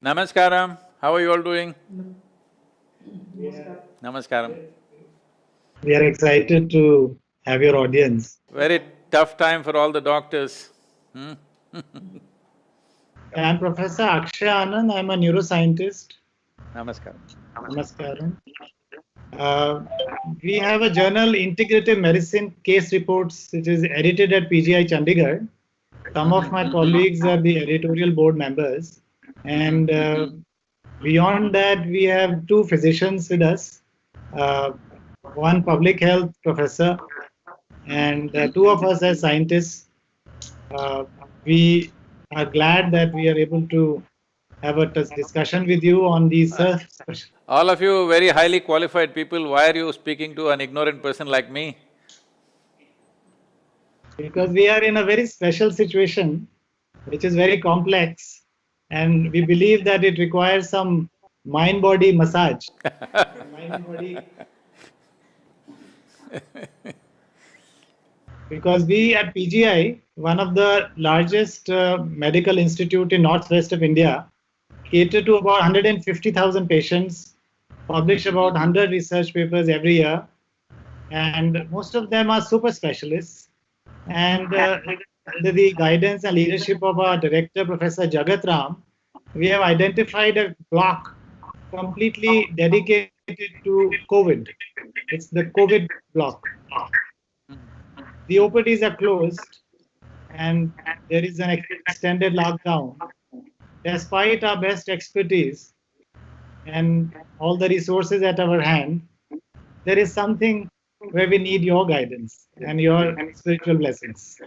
Namaskaram, how are you all doing? Yeah. Namaskaram. We are excited to have your audience. Very tough time for all the doctors. Hmm? I'm Professor Akshay Anand. I'm a neuroscientist. Namaskaram. Namaskaram. Uh, we have a journal, Integrative Medicine Case Reports, which is edited at PGI Chandigarh. Some of my colleagues are the editorial board members. And beyond that, we have two physicians with us, uh, one public health professor, and two of us as scientists. We are glad that we are able to have a discussion with you on these All of you very highly qualified people, why are you speaking to an ignorant person like me? because we are in a very special situation, which is very complex, and we believe that it requires some mind-body massage. Mind-body. Because we at PGI, one of the largest medical institute in northwest of India, cater to about 150,000 patients, publish about 100 research papers every year, and most of them are super specialists. And under the guidance and leadership of our director, Professor Jagat Ram, we have identified a block completely dedicated to COVID. It's the COVID block. The OPDs are closed and there is an extended lockdown. Despite our best expertise and all the resources at our hand, there is something where we need your guidance and your spiritual blessings.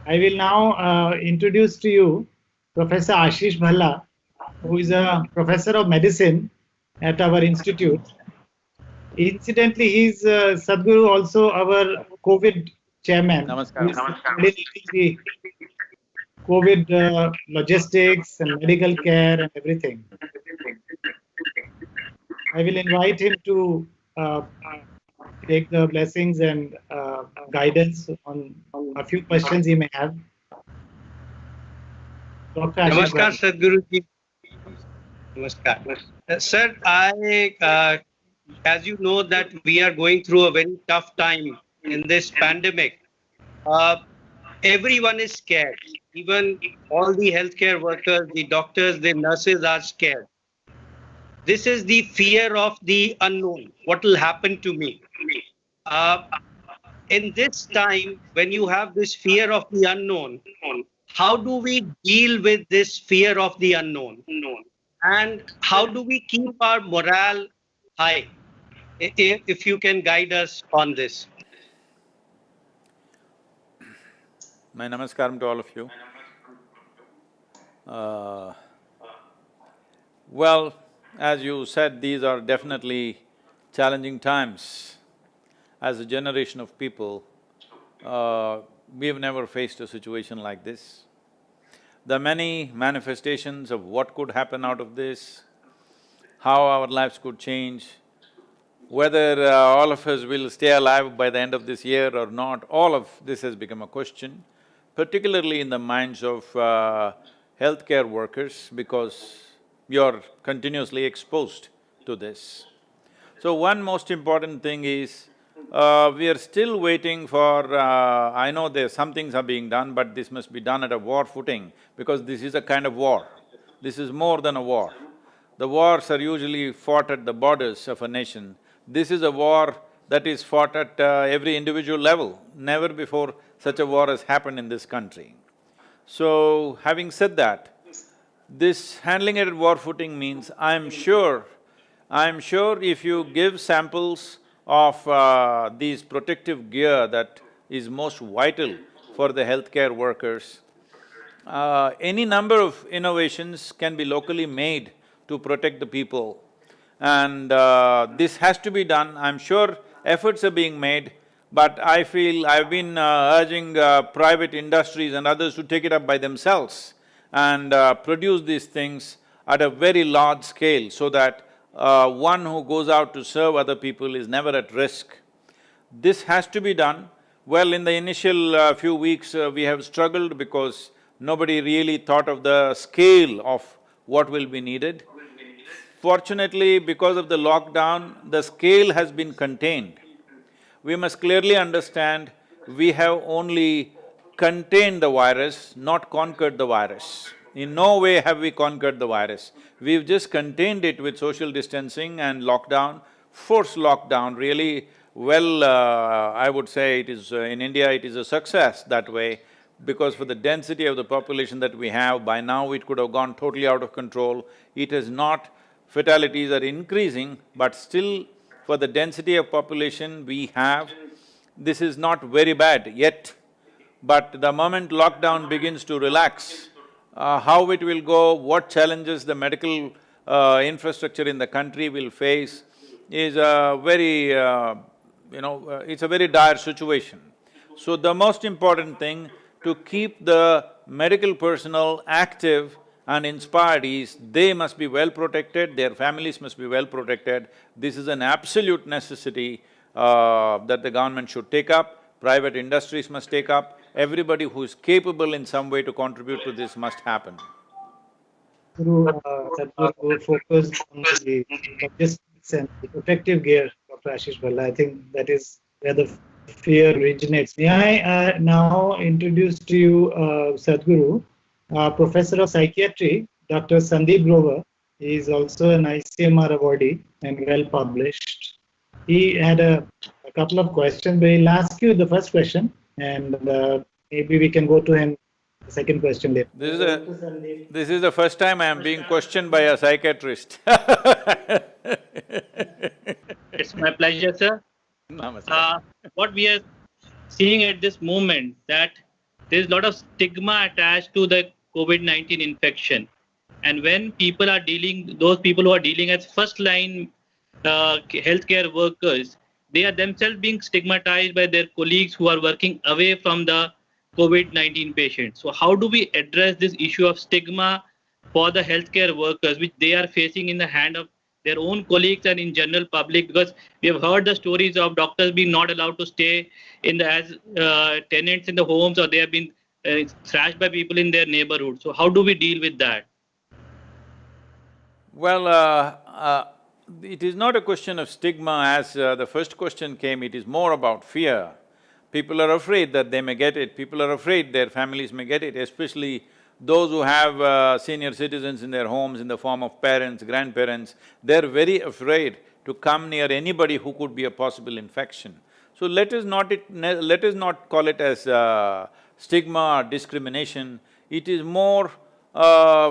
I will now introduce to you Professor Ashish Bhalla, who is a professor of medicine at our institute. Incidentally, he's Sadhguru, also our COVID chairman. Namaskaram. The COVID logistics and medical care and everything. I will invite him to take the blessings and guidance on a few questions he may have. Dr. Ashish Namaskar, Bhalla. Sadhguru ji. Namaskar. Sir, as you know that we are going through a very tough time in this pandemic. Everyone is scared. Even all the healthcare workers, the doctors, the nurses are scared. This is the fear of the unknown. What will happen to me? In this time, when you have this fear of the unknown, how do we deal with this fear of the unknown? And how do we keep our morale high? If you can guide us on this. My namaskaram to all of you. Well, as you said, these are definitely challenging times. As a generation of people, we've never faced a situation like this. There are many manifestations of what could happen out of this, how our lives could change, whether all of us will stay alive by the end of this year or not, all of this has become a question, particularly in the minds of healthcare workers, because you're continuously exposed to this. So one most important thing is, we are still waiting for… I know some things are being done, but this must be done at a war footing, because this is a kind of war. This is more than a war. The wars are usually fought at the borders of a nation. This is a war that is fought at every individual level. Never before such a war has happened in this country. So, having said that, this handling it at war footing means I'm sure if you give samples of these protective gear that is most vital for the healthcare workers, any number of innovations can be locally made to protect the people. And this has to be done. I'm sure efforts are being made, but I feel I've been urging private industries and others to take it up by themselves and produce these things at a very large scale so that one who goes out to serve other people is never at risk. This has to be done. Well, in the initial few weeks, we have struggled because Nobody really thought of the scale of what will be needed. Fortunately, because of the lockdown, the scale has been contained. We must clearly understand we have only contained the virus, not conquered the virus. In no way have we conquered the virus. We've just contained it with social distancing and lockdown, forced lockdown, really I would say it is… in India it is a success that way, because for the density of the population that we have, by now it could have gone totally out of control. It has not… fatalities are increasing, but still for the density of population we have, this is not very bad yet. But the moment lockdown begins to relax, how it will go, what challenges the medical infrastructure in the country will face is a very, it's a very dire situation. So the most important thing to keep the medical personnel active and inspired is they must be well protected, their families must be well protected. This is an absolute necessity that the government should take up, private industries must take up, everybody who is capable in some way to contribute to this must happen. Sadhguru focused on the logistics and the protective gear, Dr. Ashish Bhalla. I think that is where the fear originates. May I now introduce to you Sadhguru, Professor of Psychiatry, Dr. Sandeep Grover. He is also an ICMR awardee and well published. He had a couple of questions, but he'll ask you the first question, and maybe we can go to him the second question later. This is the first time I am being questioned by a psychiatrist. It's my pleasure, sir. Namaste. What we are seeing at this moment, that there is a lot of stigma attached to the COVID-19 infection. And when people are dealing, those people who are dealing as first-line healthcare workers, they are themselves being stigmatized by their colleagues who are working away from the COVID-19 patients. So how do we address this issue of stigma for the healthcare workers, which they are facing in the hand of their own colleagues and in general public? Because we have heard the stories of doctors being not allowed to stay in the as tenants in the homes, or they have been thrashed by people in their neighborhood. So how do we deal with that? Well, it is not a question of stigma as the first question came, it is more about fear. People are afraid that they may get it, people are afraid their families may get it, especially those who have senior citizens in their homes in the form of parents, grandparents, they're very afraid to come near anybody who could be a possible infection. So let us not call it as stigma or discrimination, it is more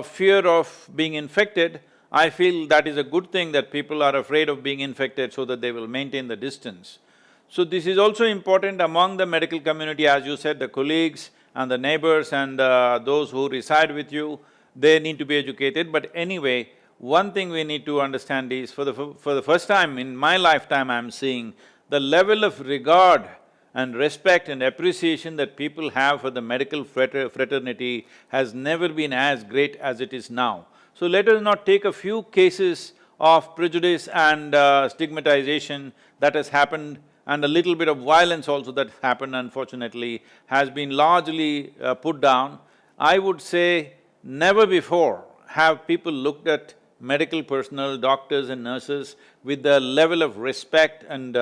fear of being infected. I feel that is a good thing that people are afraid of being infected so that they will maintain the distance. So this is also important among the medical community, as you said, the colleagues and the neighbors and those who reside with you, they need to be educated. But anyway, one thing we need to understand is, for the first time in my lifetime I'm seeing the level of regard and respect and appreciation that people have for the medical fraternity has never been as great as it is now. So let us not take a few cases of prejudice and stigmatization that has happened, and a little bit of violence also that happened, unfortunately, has been largely put down. I would say never before have people looked at medical personnel, doctors and nurses with the level of respect and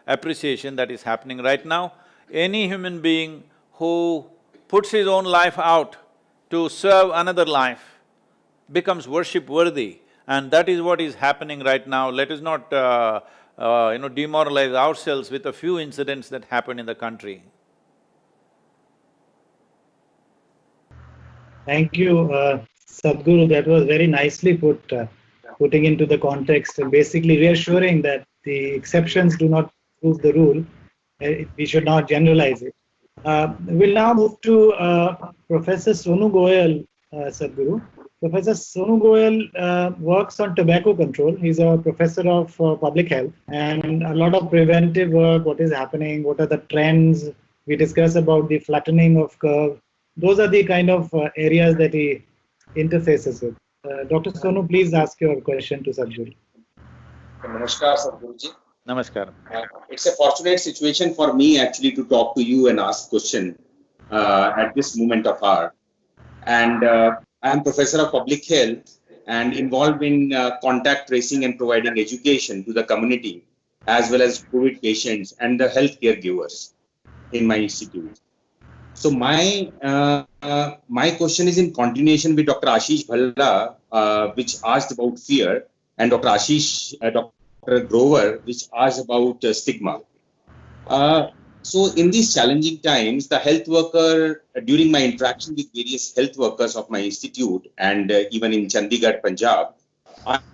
appreciation that is happening right now. Any human being who puts his own life out to serve another life becomes worship-worthy, and that is what is happening right now. Let us not demoralize ourselves with a few incidents that happen in the country. Thank you, Sadhguru. That was very nicely put, putting into the context and basically reassuring that the exceptions do not prove the rule. We should not generalize it. We'll now move to Professor Sonu Goyal, Sadhguru. Professor Sonu Goyal works on tobacco control. He's a professor of public health, and a lot of preventive work, what is happening, what are the trends. We discuss about the flattening of curve. Those are the kind of areas that he interfaces with. Dr. Sonu, please ask your question to Sadhguru. Namaskar, Sadhguruji. Namaskar. It's a fortunate situation for me actually to talk to you and ask question at this moment of hour. and I am professor of public health and involved in contact tracing and providing education to the community as well as COVID patients and the healthcare givers in my institute. So my question is in continuation with Dr. Ashish Bhalla, which asked about fear, and Dr. Grover, which asked about stigma. So in these challenging times, the health worker, during my interaction with various health workers of my institute and even in Chandigarh, Punjab,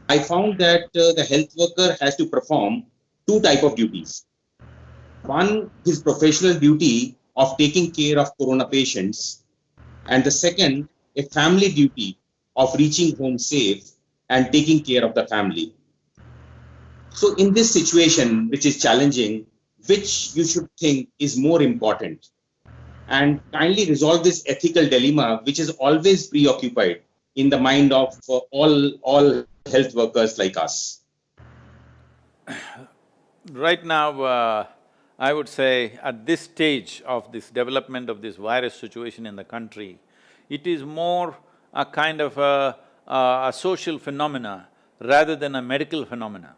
I found that the health worker has to perform two types of duties. One, his professional duty of taking care of corona patients, and the second, a family duty of reaching home safe and taking care of the family. So in this situation, which is challenging, which you should think is more important, and kindly resolve this ethical dilemma, which is always preoccupied in the mind of all health workers like us. Right now, I would say at this stage of this development of this virus situation in the country, it is more a kind of a social phenomena rather than a medical phenomena.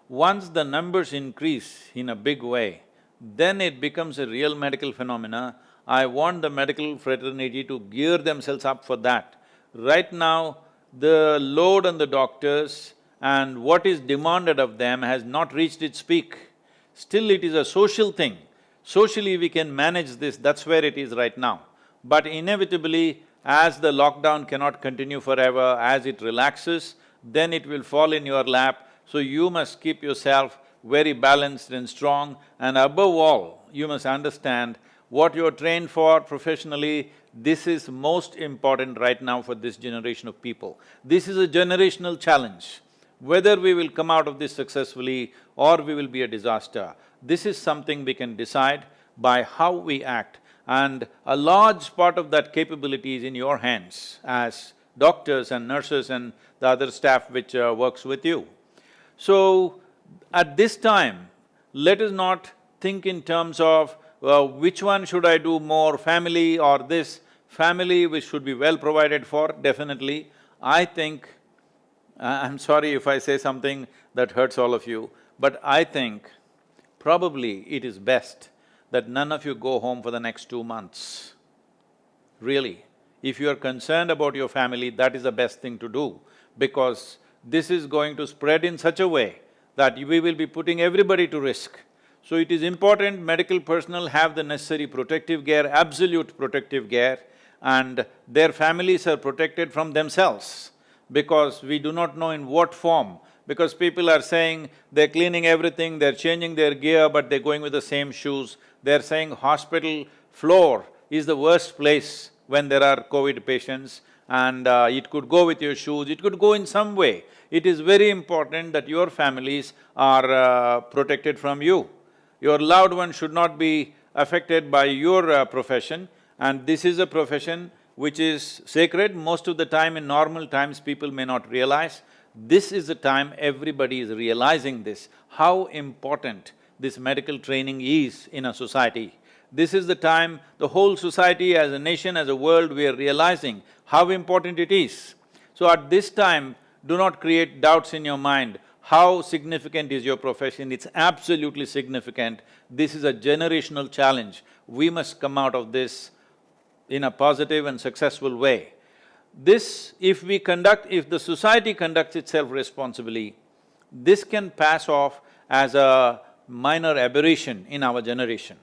Once the numbers increase in a big way, then it becomes a real medical phenomena. I want the medical fraternity to gear themselves up for that. Right now, the load on the doctors and what is demanded of them has not reached its peak. Still it is a social thing. Socially we can manage this, that's where it is right now. But inevitably, as the lockdown cannot continue forever, as it relaxes, then it will fall in your lap. So you must keep yourself very balanced and strong, and above all, you must understand what you're trained for professionally. This is most important right now for this generation of people. This is a generational challenge. Whether we will come out of this successfully or we will be a disaster, this is something we can decide by how we act, and a large part of that capability is in your hands as doctors and nurses and the other staff which works with you. So, at this time, let us not think in terms of which one should I do more, family or this. Family which should be well provided for, definitely. I think, I'm sorry if I say something that hurts all of you, but I think probably it is best that none of you go home for the next 2 months. Really. If you are concerned about your family, that is the best thing to do, because this is going to spread in such a way that we will be putting everybody to risk. So it is important medical personnel have the necessary protective gear, absolute protective gear, and their families are protected from themselves, because we do not know in what form. Because people are saying they're cleaning everything, they're changing their gear, but they're going with the same shoes. They're saying hospital floor is the worst place when there are COVID patients, and it could go with your shoes, it could go in some way. It is very important that your families are protected from you. Your loved one should not be affected by your profession, and this is a profession which is sacred. Most of the time in normal times people may not realize. This is the time everybody is realizing this, how important this medical training is in a society. This is the time the whole society as a nation, as a world, we are realizing how important it is. So at this time, do not create doubts in your mind. How significant is your profession? It's absolutely significant. This is a generational challenge. We must come out of this in a positive and successful way. This, if the society conducts itself responsibly, this can pass off as a minor aberration in our generation.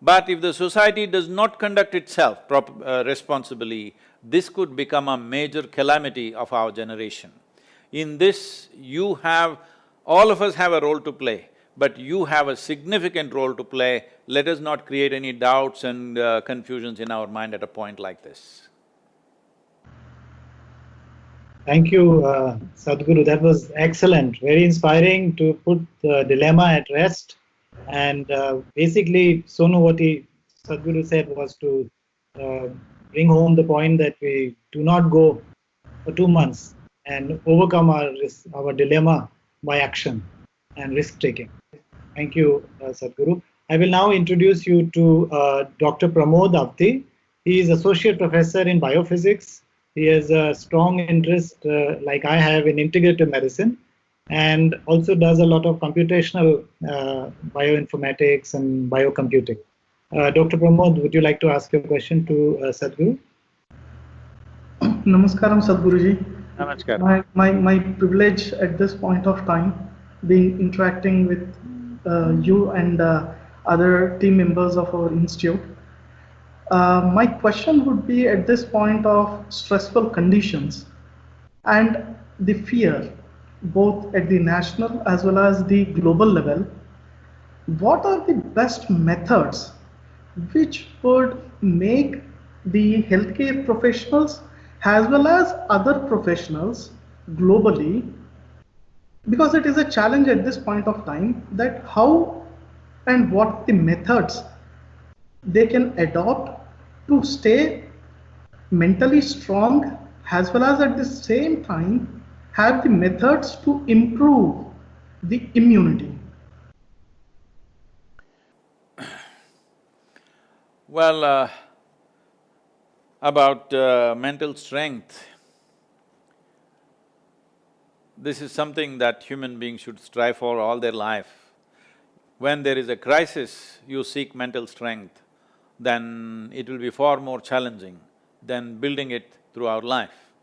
But if the society does not conduct itself responsibly, this could become a major calamity of our generation. In this, all of us have a role to play, but you have a significant role to play. Let us not create any doubts and confusions in our mind at a point like this. Thank you, Sadhguru. That was excellent, very inspiring to put the dilemma at rest. And basically, Sonu, what Sadhguru said was to bring home the point that we do not go for 2 months and overcome our dilemma by action and risk-taking. Thank you, Sadhguru. I will now introduce you to Dr. Pramod Avti. He is associate professor in biophysics. He has a strong interest, like I have, in integrative medicine, and also does a lot of computational bioinformatics and biocomputing. Dr. Pramod, would you like to ask your question to Sadhguru? Namaskaram, Sadhguruji. Namaskar. My privilege at this point of time being interacting with you and other team members of our institute. My question would be at this point of stressful conditions and the fear, both at the national as well as the global level. What are the best methods which would make the healthcare professionals as well as other professionals globally, because it is a challenge at this point of time, that how and what the methods they can adopt to stay mentally strong as well as at the same time have the methods to improve the immunity. Well, about mental strength, this is something that human beings should strive for all their life. When there is a crisis, you seek mental strength, then it will be far more challenging than building it throughout life.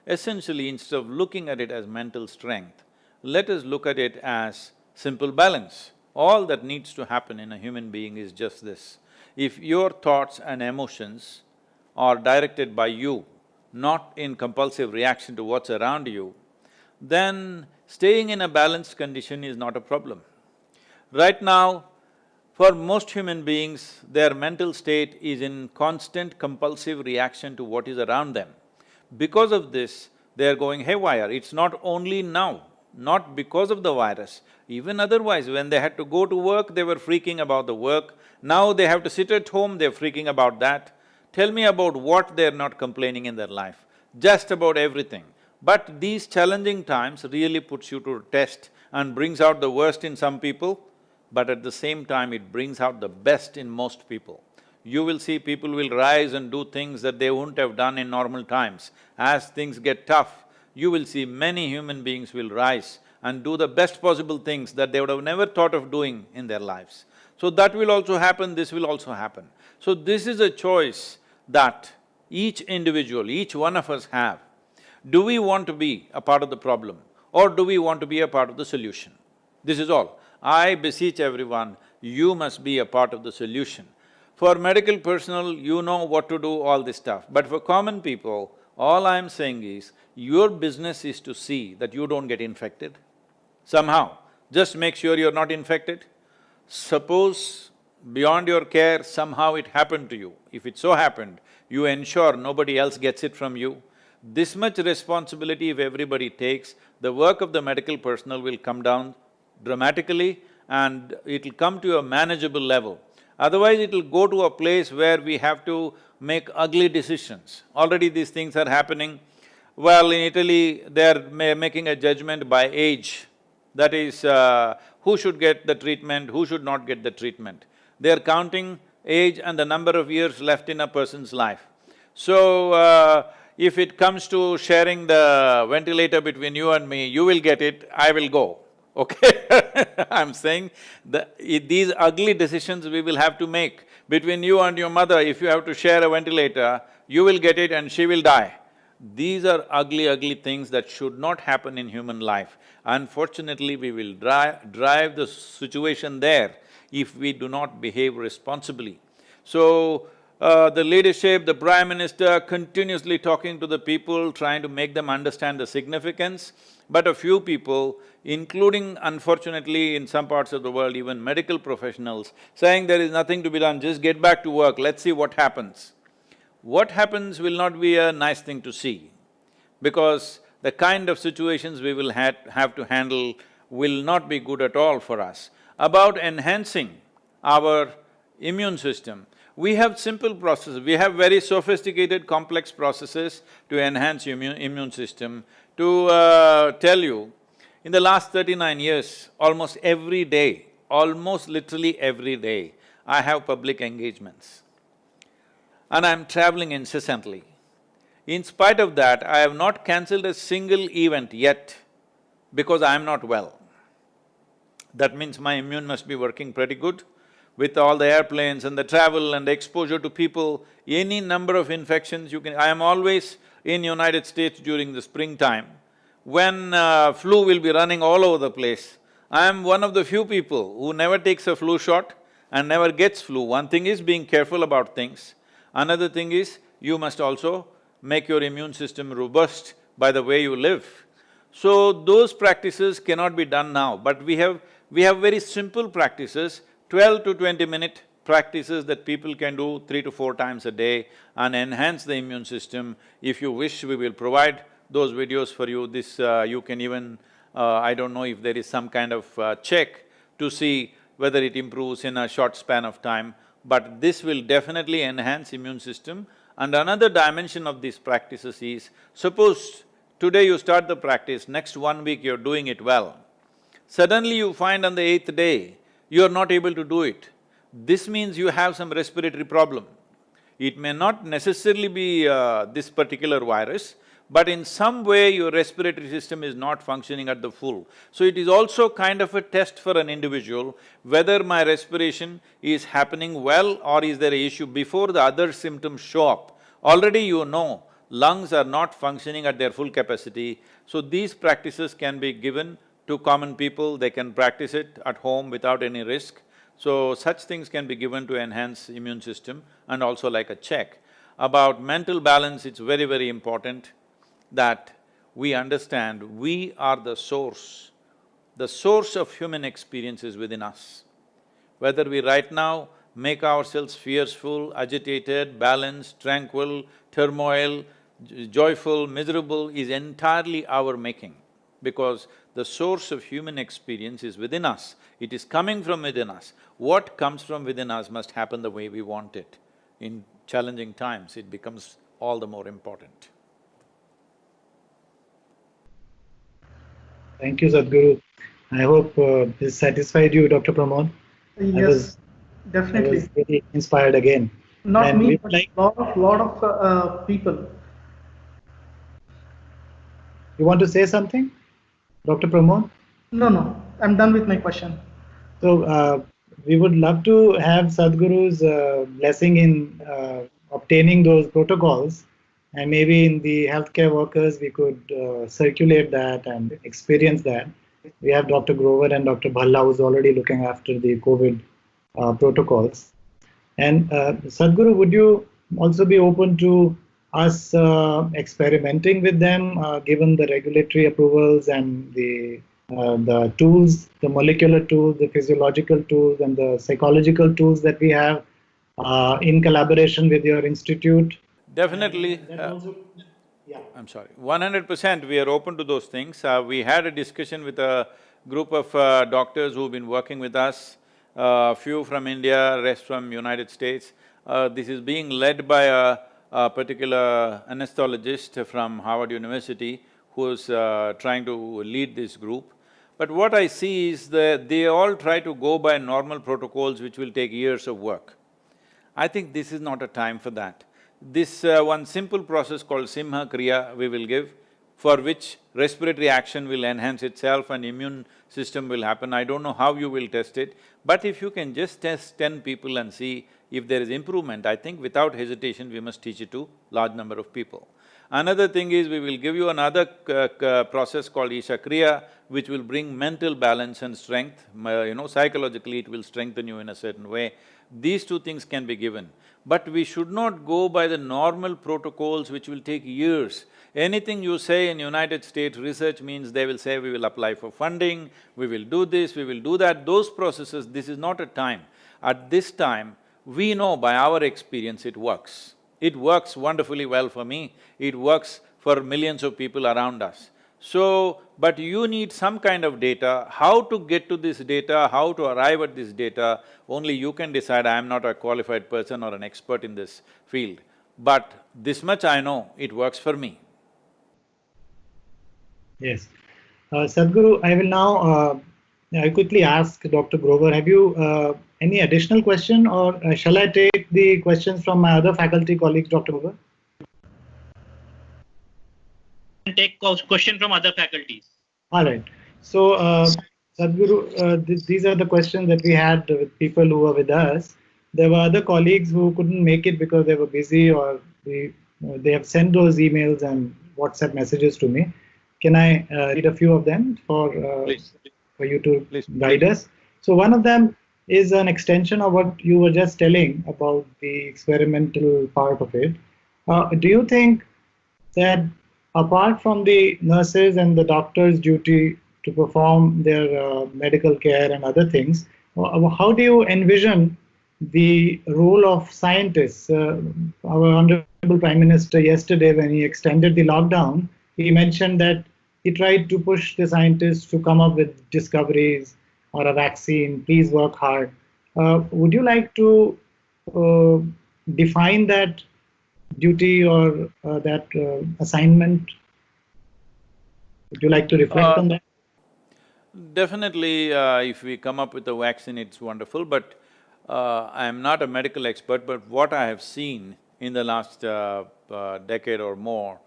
Essentially, instead of looking at it as mental strength, let us look at it as simple balance. All that needs to happen in a human being is just this. If your thoughts and emotions are directed by you, not in compulsive reaction to what's around you, then staying in a balanced condition is not a problem. Right now, for most human beings, their mental state is in constant compulsive reaction to what is around them. Because of this, they are going haywire. It's not only now, not because of the virus. Even otherwise, when they had to go to work, they were freaking about the work. Now they have to sit at home, they're freaking about that. Tell me about what they're not complaining in their life. Just about everything. But these challenging times really puts you to a test and brings out the worst in some people, but at the same time it brings out the best in most people. You will see people will rise and do things that they wouldn't have done in normal times. As things get tough, you will see many human beings will rise and do the best possible things that they would have never thought of doing in their lives. So that will also happen, this will also happen. So this is a choice that each individual, each one of us have. Do we want to be a part of the problem or do we want to be a part of the solution? This is all. I beseech everyone, you must be a part of the solution. For medical personnel, you know what to do, all this stuff. But for common people, all I'm saying is, your business is to see that you don't get infected. Somehow, just make sure you're not infected. Suppose beyond your care, somehow it happened to you. If it so happened, you ensure nobody else gets it from you. This much responsibility if everybody takes, the work of the medical personnel will come down dramatically and it'll come to a manageable level. Otherwise, it'll go to a place where we have to make ugly decisions. Already these things are happening. Well, in Italy, they're making a judgment by age. That is, who should get the treatment, who should not get the treatment. They're counting age and the number of years left in a person's life. So, if it comes to sharing the ventilator between you and me, you will get it, I will go, okay? I'm saying these ugly decisions we will have to make. Between you and your mother, if you have to share a ventilator, you will get it and she will die. These are ugly things that should not happen in human life. Unfortunately, we will drive the situation there if we do not behave responsibly. So, the leadership, the Prime Minister continuously talking to the people, trying to make them understand the significance, but a few people, including unfortunately in some parts of the world, even medical professionals, saying there is nothing to be done, just get back to work, let's see what happens. What happens will not be a nice thing to see, because the kind of situations we will have to handle will not be good at all for us. About enhancing our immune system, we have simple processes, we have very sophisticated, complex processes to enhance immune system. To tell you, in the last 39 years, almost every day, almost literally every day, I have public engagements. and I'm traveling incessantly. In spite of that, I have not cancelled a single event yet because I am not well. That means my immune must be working pretty good. With all the airplanes and the travel and the exposure to people, any number of infections you can… I am always in United States during the springtime, when flu will be running all over the place. I am one of the few people who never takes a flu shot and never gets flu. One thing is being careful about things. Another thing is, you must also make your immune system robust by the way you live. So those practices cannot be done now, but we have very simple practices, 12 to 20-minute practices that people can do 3 to 4 times a day and enhance the immune system. If you wish, we will provide those videos for you. This… you can even… I don't know if there is some kind of check to see whether it improves in a short span of time, but this will definitely enhance immune system. And another dimension of these practices is, suppose today you start the practice, next 1 week you're doing it well. Suddenly you find on the 8th day, you're not able to do it. This means you have some respiratory problem. It may not necessarily be this particular virus, but in some way your respiratory system is not functioning at the full. So it is also kind of a test for an individual whether my respiration is happening well or is there an issue before the other symptoms show up. Already you know lungs are not functioning at their full capacity, so these practices can be given to common people, they can practice it at home without any risk. So such things can be given to enhance immune system and also like a check. About mental balance, it's very, very important that we understand we are the source. The source of human experience is within us. Whether we right now make ourselves fearful, agitated, balanced, tranquil, turmoil, joyful, miserable is entirely our making, because the source of human experience is within us. It is coming from within us. What comes from within us must happen the way we want it. In challenging times, it becomes all the more important. Thank you, Sadhguru. I hope this satisfied you, Dr. Pramod. Yes, I definitely. was very inspired again. Not And me, we but like… lot of people. You want to say something, Dr. Pramod? No, I'm done with my question. So, we would love to have Sadhguru's blessing in obtaining those protocols, and maybe in the healthcare workers we could circulate that and experience that. We have Dr. Grover and Dr. Bhalla who's already looking after the COVID protocols. And Sadhguru, would you also be open to us experimenting with them, given the regulatory approvals and the tools, the molecular tools, the physiological tools, and the psychological tools that we have in collaboration with your institute? Definitely, Yeah. I'm sorry, 100% we are open to those things. We had a discussion with a group of doctors who've been working with us, few from India, rest from United States. This is being led by a particular anesthetologist from Harvard University who's trying to lead this group. But what I see is that they all try to go by normal protocols which will take years of work. I think this is not a time for that. This one simple process called Simha Kriya we will give, for which respiratory action will enhance itself and immune system will happen. I don't know how you will test it, but if you can just test 10 people and see if there is improvement, I think without hesitation we must teach it to large number of people. Another thing is, we will give you another process called Isha Kriya, which will bring mental balance and strength. Psychologically it will strengthen you in a certain way. These two things can be given. But we should not go by the normal protocols which will take years. Anything you say in United States, research means they will say, we will apply for funding, we will do this, we will do that. Those processes, this is not a time. At this time, we know by our experience it works. It works wonderfully well for me, it works for millions of people around us. So, but you need some kind of data. How to get to this data, how to arrive at this data, only you can decide. I am not a qualified person or an expert in this field. But this much I know, it works for me. Yes. Sadhguru, I will now… I quickly ask Dr. Grover, have you Any additional question, or shall I take the questions from my other faculty colleagues, Dr. Google? And take question from other faculties. All right. So, Sadhguru, these are the questions that we had with people who were with us. There were other colleagues who couldn't make it because they were busy, or they have sent those emails and WhatsApp messages to me. Can I read a few of them for you to guide us? So one of them is an extension of what you were just telling about the experimental part of it. Do you think that apart from the nurses and the doctors' duty to perform their medical care and other things, how do you envision the role of scientists? Our Honorable Prime Minister yesterday, when he extended the lockdown, he mentioned that he tried to push the scientists to come up with discoveries or a vaccine. Please work hard. Would you like to define that duty or that assignment? Would you like to reflect on that? Definitely, if we come up with a vaccine, it's wonderful, but I am not a medical expert, but what I have seen in the last decade or more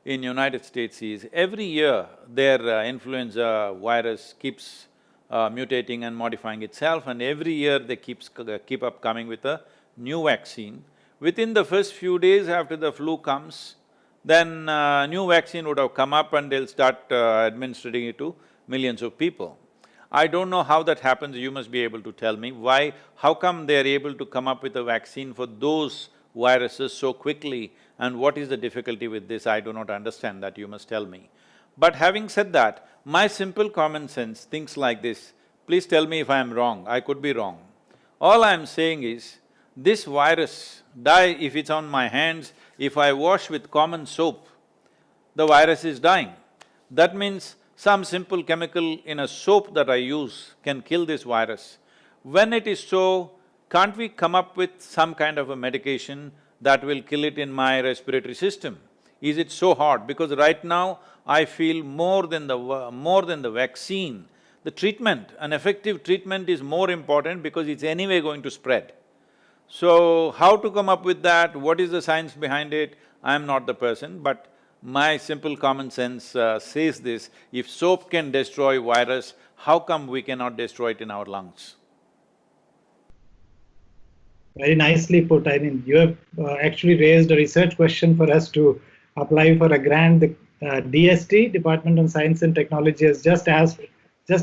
in United States is every year their influenza virus keeps mutating and modifying itself, and every year they keep up coming with a new vaccine. Within the first few days after the flu comes, then new vaccine would have come up and they'll start administering it to millions of people. I don't know how that happens, you must be able to tell me why, how come they're able to come up with a vaccine for those viruses so quickly, and what is the difficulty with this? I do not understand that, you must tell me. But having said that, my simple common sense thinks like this, please tell me if I am wrong, I could be wrong. All I am saying is, this virus die if it's on my hands, if I wash with common soap, the virus is dying. That means some simple chemical in a soap that I use can kill this virus. When it is so, can't we come up with some kind of a medication that will kill it in my respiratory system? Is it so hard? Because right now, I feel more than the vaccine, the treatment, an effective treatment is more important because it's anyway going to spread. So, how to come up with that, what is the science behind it, I am not the person, but my simple common sense says this, if soap can destroy virus, how come we cannot destroy it in our lungs? Very nicely put. I mean, you have actually raised a research question for us to apply for a grant. The DST, Department of Science and Technology, has just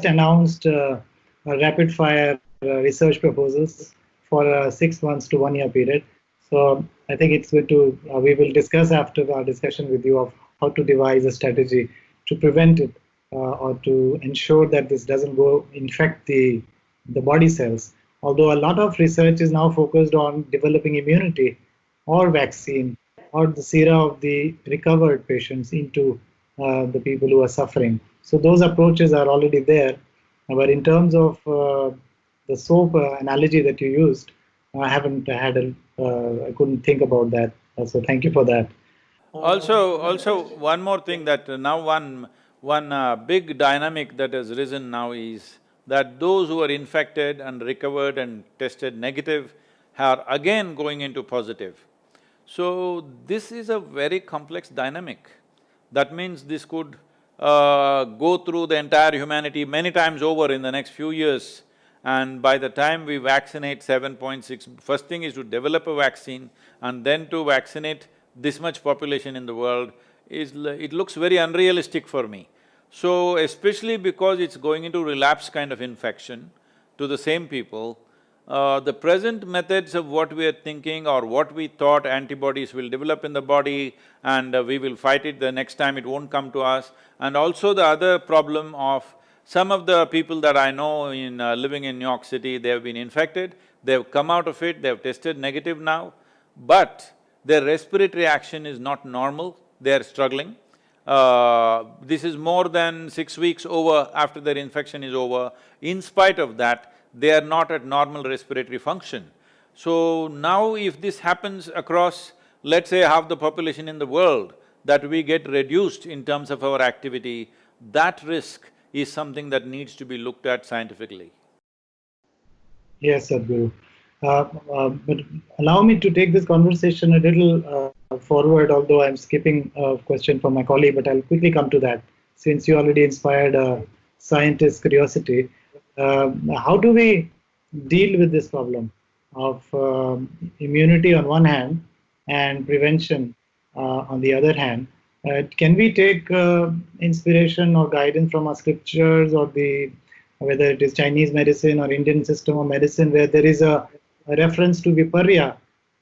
announced a rapid fire research proposals for 6 months to 1 year period. So I think it's good to, we will discuss after our discussion with you of how to devise a strategy to prevent it or to ensure that this doesn't go infect the body cells. Although a lot of research is now focused on developing immunity or vaccine or the sera of the recovered patients into the people who are suffering. So those approaches are already there. But in terms of the soap analogy that you used, I haven't had I couldn't think about that. So thank you for that. Also, one more thing that now one big dynamic that has risen now is that those who are infected and recovered and tested negative are again going into positive. So this is a very complex dynamic. That means this could go through the entire humanity many times over in the next few years. And by the time we vaccinate 7.6, first thing is to develop a vaccine and then to vaccinate this much population in the world it looks very unrealistic for me. So especially because it's going into relapse kind of infection to the same people, the present methods of what we are thinking or what we thought antibodies will develop in the body and we will fight it, the next time it won't come to us. And also the other problem of some of the people that I know in living in New York City, they have been infected, they've come out of it, they've tested negative now, but their respiratory action is not normal, they're struggling. This is more than 6 weeks over after their infection is over. In spite of that, they are not at normal respiratory function. So now if this happens across, let's say, half the population in the world, that we get reduced in terms of our activity, that risk is something that needs to be looked at scientifically. Yes, Sadhguru. But allow me to take this conversation a little forward, although I'm skipping a question from my colleague, but I'll quickly come to that since you already inspired scientist curiosity. How do we deal with this problem of immunity on one hand and prevention on the other hand? Can we take inspiration or guidance from our scriptures or the whether it is Chinese medicine or Indian system of medicine, where there is a reference to viparya,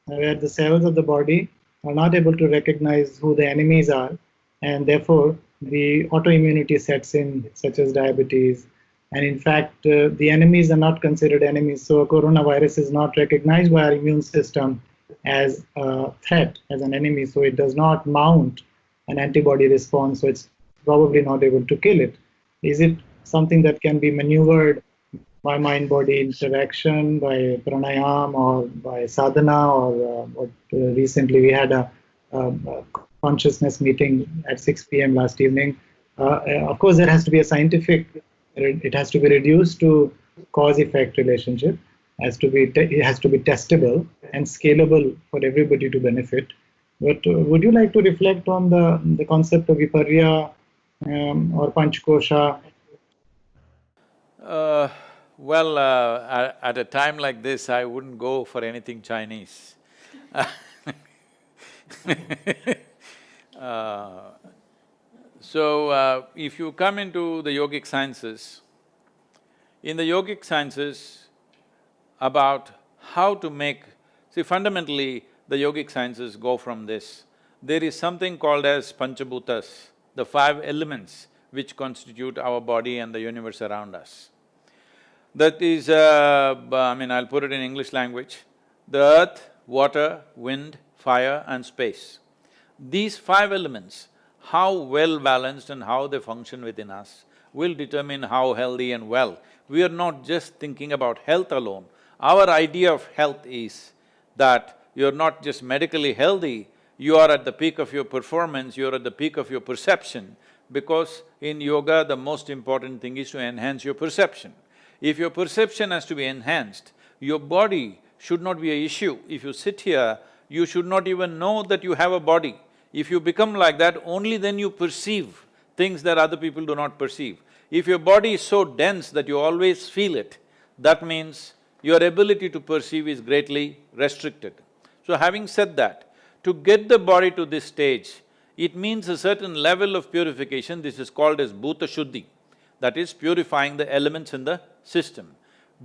where the cells of the body are not able to recognize who the enemies are, and therefore the autoimmunity sets in, such as diabetes. And in fact, the enemies are not considered enemies. So a coronavirus is not recognized by our immune system as a threat, as an enemy. So it does not mount an antibody response. So it's probably not able to kill it. Is it something that can be maneuvered by mind-body interaction, by pranayam, or by sadhana, or what recently we had a consciousness meeting at 6 p.m. last evening. Of course, there has to be a scientific, it has to be reduced to cause-effect relationship, it has to be testable and scalable for everybody to benefit. But would you like to reflect on the concept of viparya or panchkosha? At a time like this, I wouldn't go for anything Chinese. If you come into the yogic sciences, in the yogic sciences, about how to make… See, fundamentally, the yogic sciences go from this. There is something called as panchabhutas, the five elements which constitute our body and the universe around us. That is, I'll put it in English language, the earth, water, wind, fire and space. These five elements, how well balanced and how they function within us will determine how healthy and well. We are not just thinking about health alone. Our idea of health is that you're not just medically healthy, you are at the peak of your performance, you're at the peak of your perception, because in yoga the most important thing is to enhance your perception. If your perception has to be enhanced, your body should not be an issue. If you sit here, you should not even know that you have a body. If you become like that, only then you perceive things that other people do not perceive. If your body is so dense that you always feel it, that means your ability to perceive is greatly restricted. So having said that, to get the body to this stage, it means a certain level of purification. This is called as bhuta shuddhi, that is purifying the elements in the system.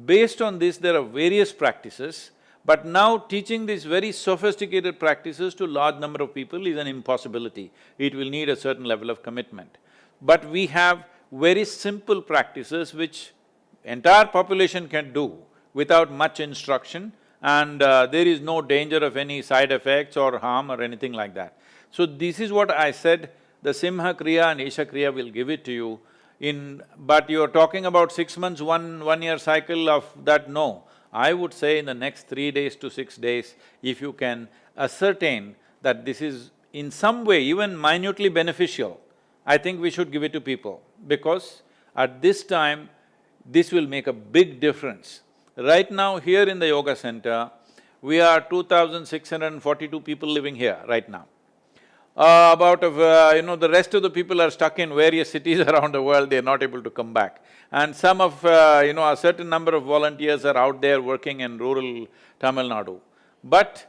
Based on this, there are various practices, but now teaching these very sophisticated practices to large number of people is an impossibility. It will need a certain level of commitment. But we have very simple practices which entire population can do without much instruction, and there is no danger of any side effects or harm or anything like that. So this is what I said, the Simha Kriya and Isha Kriya will give it to you. But you're talking about 6 months, one year cycle of that, no. I would say in the next 3 days to 6 days, if you can ascertain that this is in some way even minutely beneficial, I think we should give it to people, because at this time, this will make a big difference. Right now, here in the yoga center, we are 2,642 people living here right now. The rest of the people are stuck in various cities around the world, they're not able to come back. And some of, a certain number of volunteers are out there working in rural Tamil Nadu. But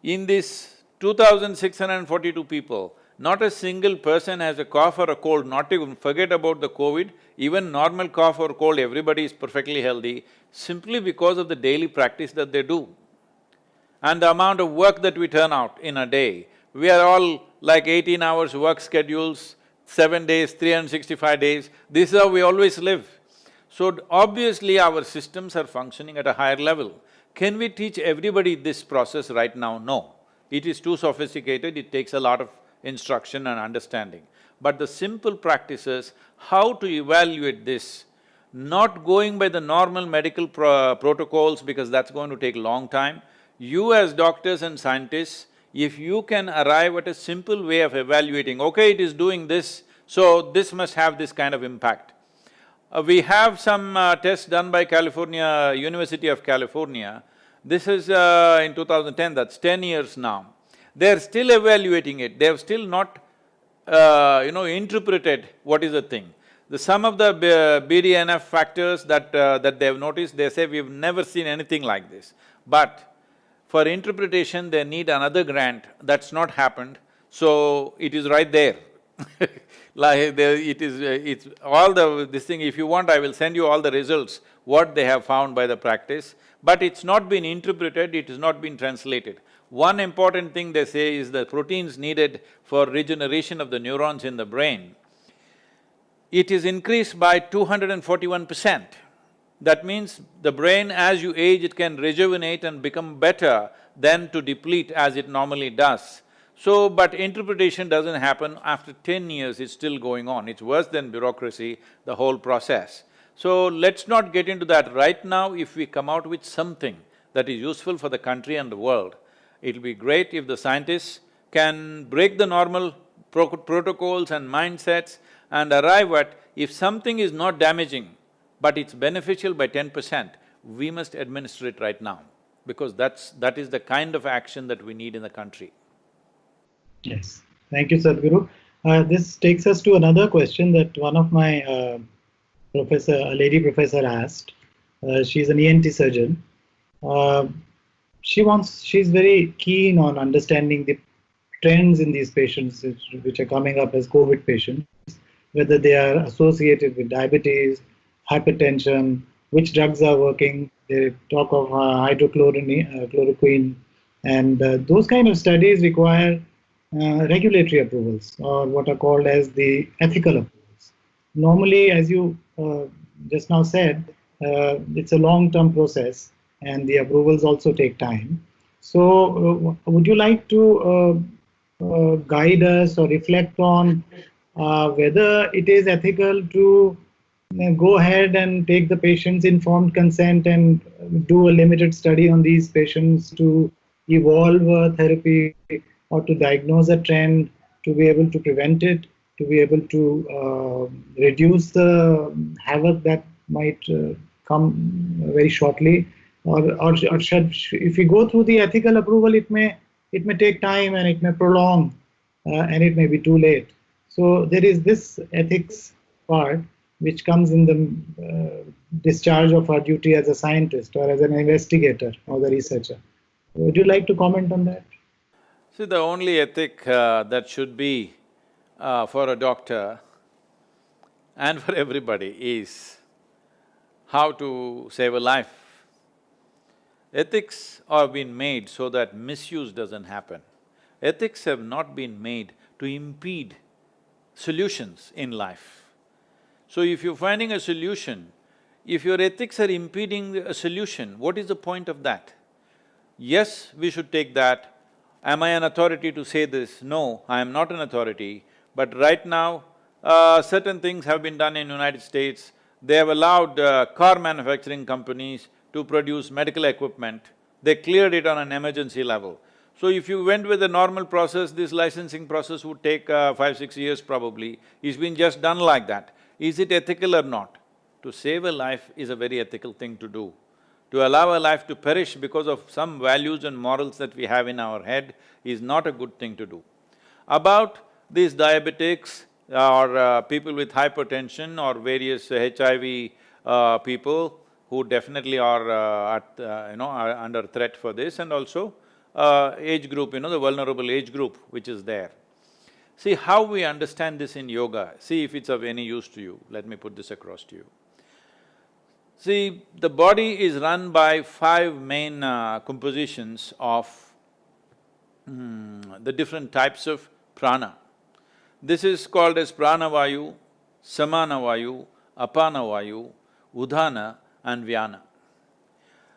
in this 2,642 people, not a single person has a cough or a cold, not even forget about the COVID, even normal cough or cold, everybody is perfectly healthy, simply because of the daily practice that they do. And the amount of work that we turn out in a day, we are all like 18 hours work schedules, 7 days, 365 days, this is how we always live. So obviously our systems are functioning at a higher level. Can we teach everybody this process right now? No. It is too sophisticated, it takes a lot of instruction and understanding. But the simple practices, how to evaluate this, not going by the normal medical protocols because that's going to take a long time. You as doctors and scientists, if you can arrive at a simple way of evaluating, okay, it is doing this, so this must have this kind of impact. We have some tests done by University of California. This is in 2010, that's 10 years now. They're still evaluating it, they have still not interpreted what is the thing. Some of the BDNF factors that they have noticed, they say we've never seen anything like this. But for interpretation, they need another grant, that's not happened, so it is right there. Like it's all this thing, if you want, I will send you all the results, what they have found by the practice, but it's not been interpreted, it has not been translated. One important thing they say is the proteins needed for regeneration of the neurons in the brain, it is increased by 241%. That means the brain, as you age, it can rejuvenate and become better than to deplete as it normally does. So, but interpretation doesn't happen. After 10 years, it's still going on. It's worse than bureaucracy, the whole process. So, let's not get into that right now. If we come out with something that is useful for the country and the world, it'll be great if the scientists can break the normal protocols and mindsets and arrive at, if something is not damaging, but it's beneficial by 10%, we must administer it right now, because that is the kind of action that we need in the country. Yes, thank you, Sadhguru. This takes us to another question that one of my a lady professor asked. She's an ENT surgeon. She's very keen on understanding the trends in these patients which are coming up as COVID patients, whether they are associated with diabetes, hypertension, which drugs are working. They talk of hydrochloroquine, and those kind of studies require regulatory approvals, or what are called as the ethical approvals. Normally, as you just now said, it's a long-term process, and the approvals also take time. So, would you like to guide us or reflect on whether it is ethical to go ahead and take the patient's informed consent and do a limited study on these patients to evolve a therapy, or to diagnose a trend, to be able to prevent it, to be able to reduce the havoc that might come very shortly, or should, if we go through the ethical approval, it may take time and it may prolong, and it may be too late. So there is this ethics part which comes in the discharge of our duty as a scientist or as an investigator or the researcher. Would you like to comment on that? See, the only ethic that should be for a doctor and for everybody is how to save a life. Ethics are being made so that misuse doesn't happen. Ethics have not been made to impede solutions in life. So if you're finding a solution, if your ethics are impeding a solution, what is the point of that? Yes, we should take that. Am I an authority to say this? No, I am not an authority. But right now, certain things have been done in United States. They have allowed car manufacturing companies to produce medical equipment. They cleared it on an emergency level. So if you went with a normal process, this licensing process would take 5–6 years probably. It's been just done like that. Is it ethical or not? To save a life is a very ethical thing to do. To allow a life to perish because of some values and morals that we have in our head is not a good thing to do. About these diabetics or people with hypertension or various HIV people who definitely are are under threat for this, and also age group, the vulnerable age group which is there. See how we understand this in yoga, see if it's of any use to you. Let me put this across to you. See, the body is run by 5 main compositions of the different types of prana. This is called as pranavayu, samanavayu, apanavayu, udana and vyana.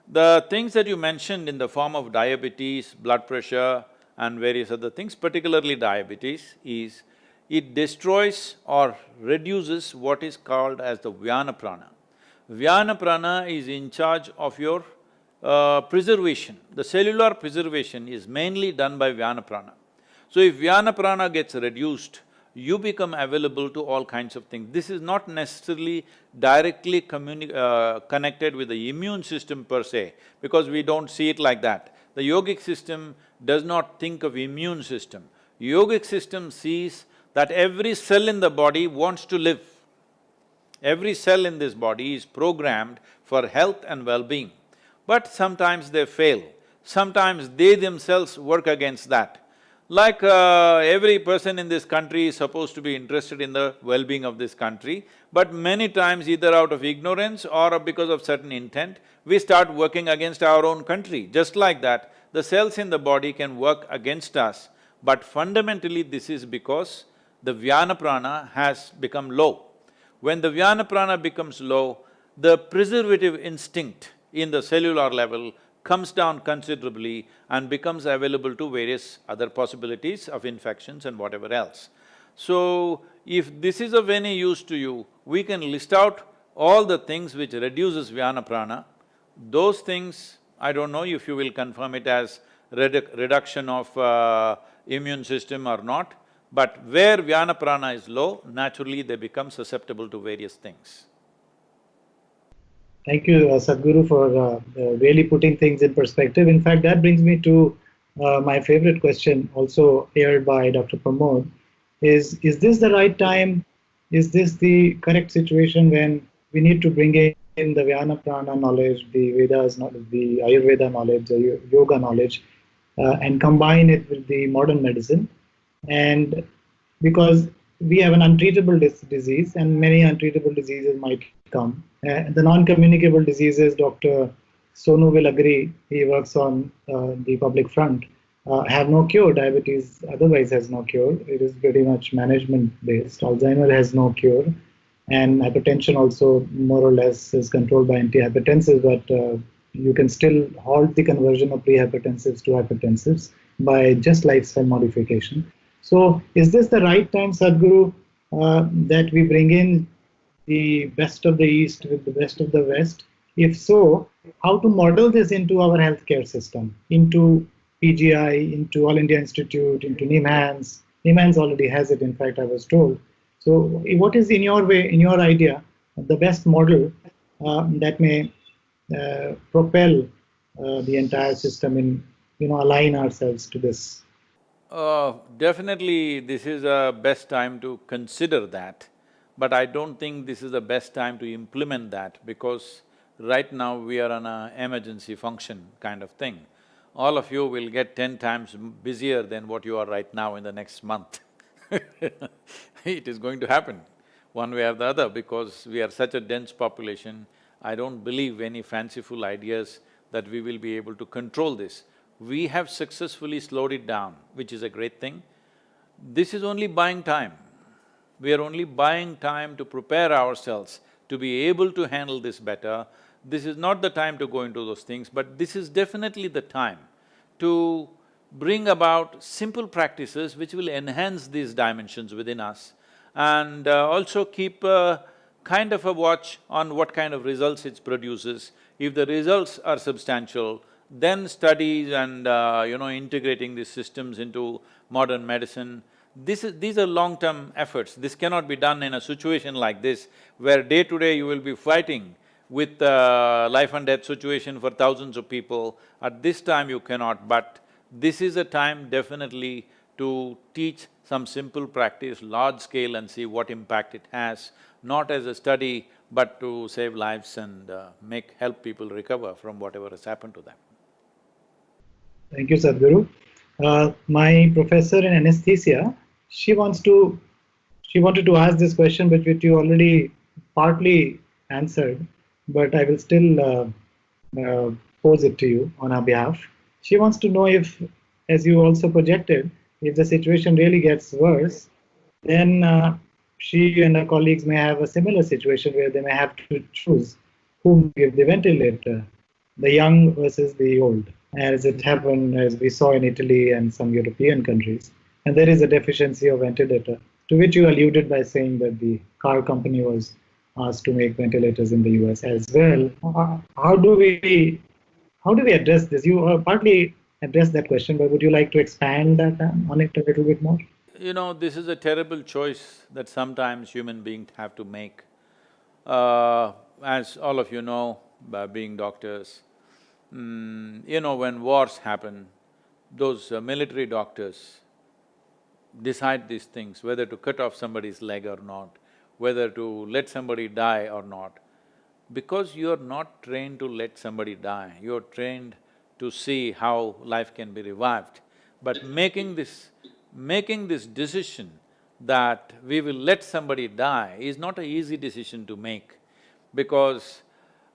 The things that you mentioned in the form of diabetes, blood pressure and various other things, particularly diabetes, is it destroys or reduces what is called as the vyana prana. Vyana prana is in charge of your preservation. The cellular preservation is mainly done by vyana prana. So if vyana prana gets reduced, you become available to all kinds of things. This is not necessarily directly connected with the immune system per se, because we don't see it like that. The yogic system does not think of immune system. Yogic system sees that every cell in the body wants to live. Every cell in this body is programmed for health and well-being. But sometimes they fail, sometimes they themselves work against that. Like every person in this country is supposed to be interested in the well-being of this country, but many times either out of ignorance or because of certain intent, we start working against our own country. Just like that, the cells in the body can work against us, but fundamentally this is because the Vyana Prana has become low. When the Vyana Prana becomes low, the preservative instinct in the cellular level comes down considerably and becomes available to various other possibilities of infections and whatever else. So, if this is of any use to you, we can list out all the things which reduces Vyana Prana. Those things, I don't know if you will confirm it as reduction of immune system or not, but where Vyana Prana is low, naturally they become susceptible to various things. Thank you, Sadhguru, for really putting things in perspective. In fact, that brings me to my favorite question, also aired by Dr. Pramod, is this the right time? Is this the correct situation when we need to bring in the Vyana Prana knowledge, the Vedas knowledge, the Ayurveda knowledge, the yoga knowledge, and combine it with the modern medicine? And because we have an untreatable disease, and many untreatable diseases might come. The non-communicable diseases, Dr. Sonu will agree, he works on the public front, have no cure. Diabetes otherwise has no cure. It is pretty much management-based. Alzheimer has no cure. And hypertension also more or less is controlled by antihypertensives, but you can still halt the conversion of prehypertensives to hypertensives by just lifestyle modification. So is this the right time, Sadhguru, that we bring in the best of the East with the best of the West? If so, how to model this into our healthcare system, into PGI, into All India Institute, into NIMHANS? NIMHANS already has it, in fact, I was told. So what is in your way, in your idea, the best model that may propel the entire system in, align ourselves to this? Definitely this is a best time to consider that, but I don't think this is the best time to implement that, because right now we are on an emergency function kind of thing. All of you will get 10 times busier than what you are right now in the next month. It is going to happen one way or the other, because we are such a dense population. I don't believe any fanciful ideas that we will be able to control this. We have successfully slowed it down, which is a great thing. This is only buying time. We are only buying time to prepare ourselves to be able to handle this better. This is not the time to go into those things, but this is definitely the time to bring about simple practices which will enhance these dimensions within us, and also keep kind of a watch on what kind of results it produces. If the results are substantial, then studies and integrating these systems into modern medicine. These are long-term efforts. This cannot be done in a situation like this, where day to day you will be fighting with life and death situation for thousands of people. At this time you cannot, but this is a time definitely to teach some simple practice, large scale, and see what impact it has, not as a study, but to save lives and help people recover from whatever has happened to them. Thank you, Sadhguru. My professor in anesthesia, she wanted to ask this question, but which you already partly answered, but I will still pose it to you on her behalf. She wants to know if, as you also projected, if the situation really gets worse, then she and her colleagues may have a similar situation where they may have to choose whom to give the ventilator, the young versus the old, as it happened, as we saw in Italy and some European countries. And there is a deficiency of ventilator, to which you alluded by saying that the car company was asked to make ventilators in the US as well. How do we address this? You partly addressed that question, but would you like to expand on it a little bit more? this is a terrible choice that sometimes human beings have to make. As all of you know, by being doctors, when wars happen, those military doctors decide these things, whether to cut off somebody's leg or not, whether to let somebody die or not. Because you're not trained to let somebody die, you're trained to see how life can be revived. But making this decision that we will let somebody die is not an easy decision to make, because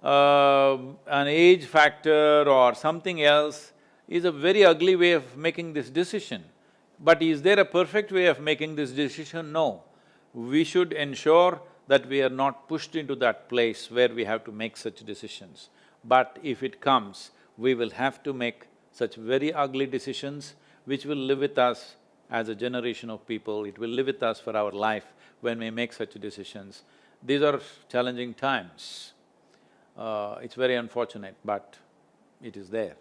an age factor or something else is a very ugly way of making this decision. But is there a perfect way of making this decision? No. We should ensure that we are not pushed into that place where we have to make such decisions. But if it comes, we will have to make such very ugly decisions which will live with us as a generation of people, it will live with us for our life when we make such decisions. These are challenging times. It's very unfortunate, but it is there.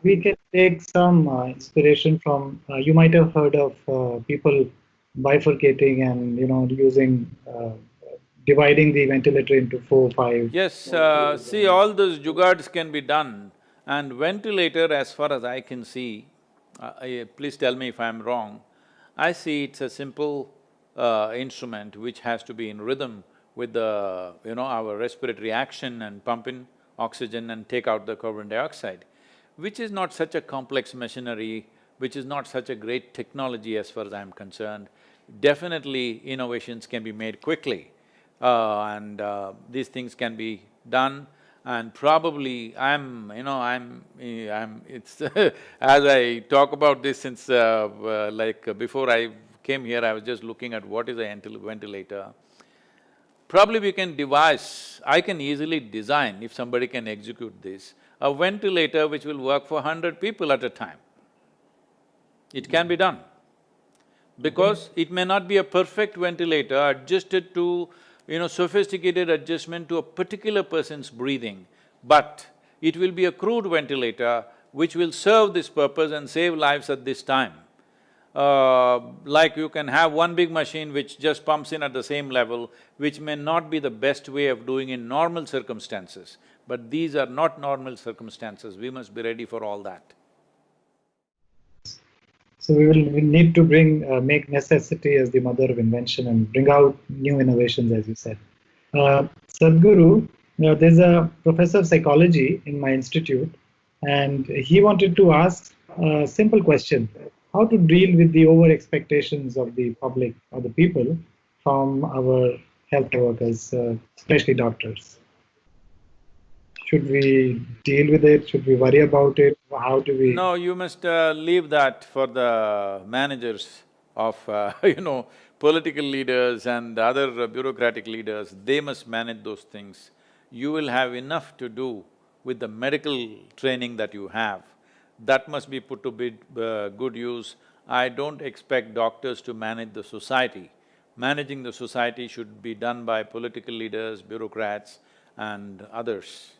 We can take some inspiration from, you might have heard of people bifurcating and, dividing the ventilator into 4, 5. Yes, see, all those jugaads can be done, and ventilator, as far as I can see, please tell me if I'm wrong, I see it's a simple instrument which has to be in rhythm with our respiratory action and pump in oxygen and take out the carbon dioxide, which is not such a complex machinery, which is not such a great technology as far as I'm concerned. Definitely innovations can be made quickly, and these things can be done. And probably it's as I talk about this since before I came here, I was just looking at what is a ventilator. Probably we can devise, I can easily design, if somebody can execute this, a ventilator which will work for 100 people at a time. It can be done. Because it may not be a perfect ventilator adjusted to, sophisticated adjustment to a particular person's breathing, but it will be a crude ventilator which will serve this purpose and save lives at this time. Like you can have one big machine which just pumps in at the same level, which may not be the best way of doing in normal circumstances. But these are not normal circumstances, we must be ready for all that. So we need to make necessity as the mother of invention and bring out new innovations, as you said. Sadhguru, there's a professor of psychology in my institute, and he wanted to ask a simple question: how to deal with the over expectations of the public or the people from our healthcare workers, especially doctors? Should we deal with it? Should we worry about it? How do we… No, you must leave that for the managers of, political leaders and other bureaucratic leaders. They must manage those things. You will have enough to do with the medical training that you have. That must be put to good use. I don't expect doctors to manage the society. Managing the society should be done by political leaders, bureaucrats and others.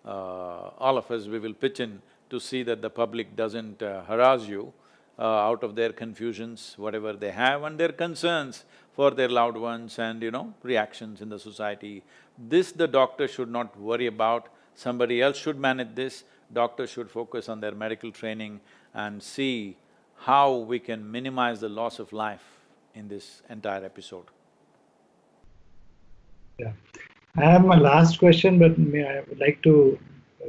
All of us, we will pitch in to see that the public doesn't harass you out of their confusions, whatever they have, and their concerns for their loved ones and, reactions in the society. This the doctor should not worry about, somebody else should manage this. Doctors should focus on their medical training and see how we can minimize the loss of life in this entire episode. Yeah. I have my last question, but I would like to